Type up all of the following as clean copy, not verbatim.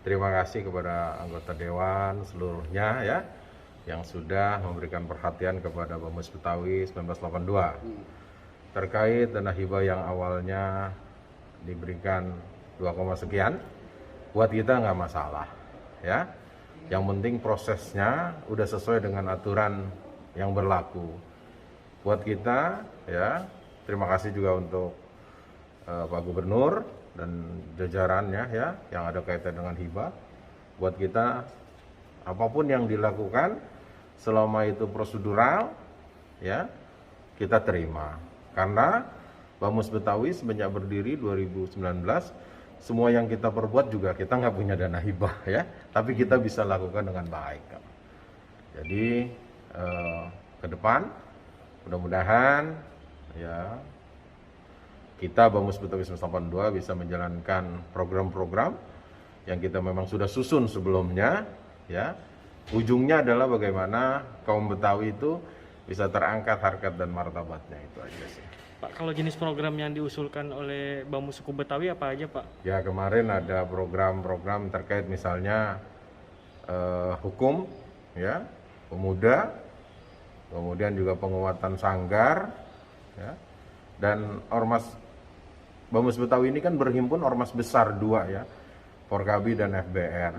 terima kasih kepada anggota Dewan seluruhnya ya, yang sudah memberikan perhatian kepada BAMUS Betawi 1982 terkait dana hibah yang awalnya diberikan 2, sekian. Buat kita nggak masalah ya, yang penting prosesnya udah sesuai dengan aturan yang berlaku. Buat kita ya, terima kasih juga untuk Pak Gubernur dan jajarannya ya, yang ada kaitan dengan hibah. Buat kita apapun yang dilakukan selama itu prosedural ya, kita terima. Karena BAMUS Betawi semenjak berdiri 2019, semua yang kita perbuat juga kita nggak punya dana hibah ya, tapi kita bisa lakukan dengan baik. Jadi ke depan mudah-mudahan ya, kita BAMUS Betawi 1982 bisa menjalankan program-program yang kita memang sudah susun sebelumnya ya. Ujungnya adalah bagaimana kaum Betawi itu bisa terangkat harkat dan martabatnya, itu aja sih. Pak, kalau jenis program yang diusulkan oleh BAMUS suku Betawi apa aja, Pak? Ya, kemarin ada program-program terkait misalnya hukum ya, pemuda, kemudian juga penguatan sanggar ya, dan ormas. BAMUS Betawi ini kan berhimpun ormas besar 2 ya, Forkabi dan FBR.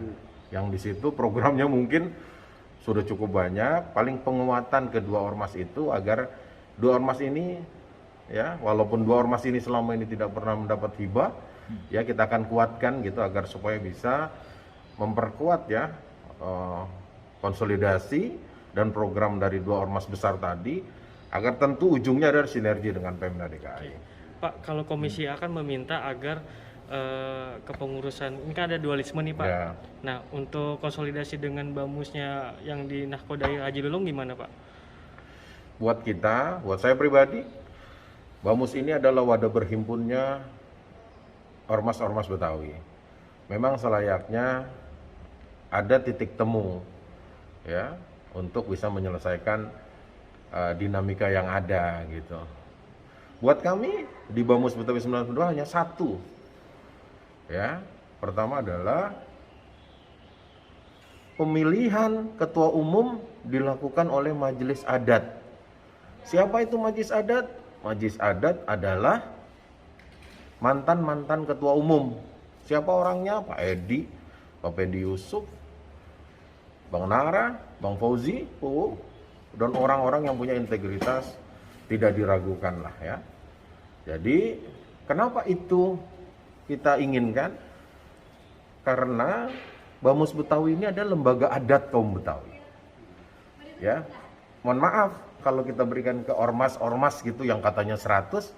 Yang di situ programnya mungkin sudah cukup banyak, paling penguatan kedua ormas itu agar 2 ormas ini ya, walaupun 2 ormas ini selama ini tidak pernah mendapat hibah, ya kita akan kuatkan gitu agar supaya bisa memperkuat ya konsolidasi dan program dari 2 ormas besar tadi, agar tentu ujungnya adalah sinergi dengan Pemda DKI. Pak, kalau Komisi A kan meminta agar kepengurusan, ini kan ada dualisme nih Pak. Ya. Nah, untuk konsolidasi dengan BAMUSnya yang di Nahkodaya Haji Lulung gimana Pak? Buat kita, buat saya pribadi, BAMUS ini adalah wadah berhimpunnya ormas-ormas Betawi. Memang selayaknya ada titik temu ya, untuk bisa menyelesaikan dinamika yang ada gitu. Buat kami di BAMUS Betawi 1992 hanya satu ya. Pertama adalah pemilihan ketua umum dilakukan oleh majelis adat. Siapa itu majelis adat? Majelis adat adalah mantan-mantan ketua umum. Siapa orangnya? Pak Edi, Pak Pendi Yusuf, Bang Nara, Bang Fauzi, dan orang-orang yang punya integritas tidak diragukan lah ya. Jadi kenapa itu kita inginkan? Karena BAMUS Betawi ini adalah lembaga adat kaum Betawi. Ya, mohon maaf kalau kita berikan ke ormas-ormas gitu yang katanya 100,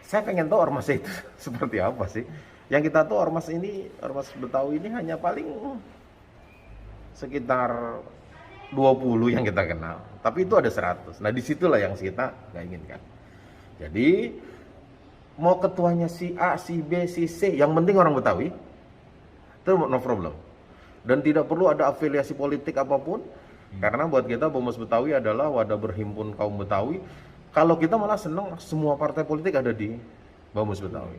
saya pengen tahu ormasnya itu seperti apa sih. Yang kita tahu ormas Betawi ini hanya paling sekitar 20 yang kita kenal, tapi itu ada 100. Nah disitulah yang kita nggak inginkan. Jadi mau ketuanya si A, si B, si C, yang penting orang Betawi, itu no problem. Dan tidak perlu ada afiliasi politik apapun, karena buat kita BAMUS Betawi adalah wadah berhimpun kaum Betawi. Kalau kita malah senang semua partai politik ada di BAMUS Betawi.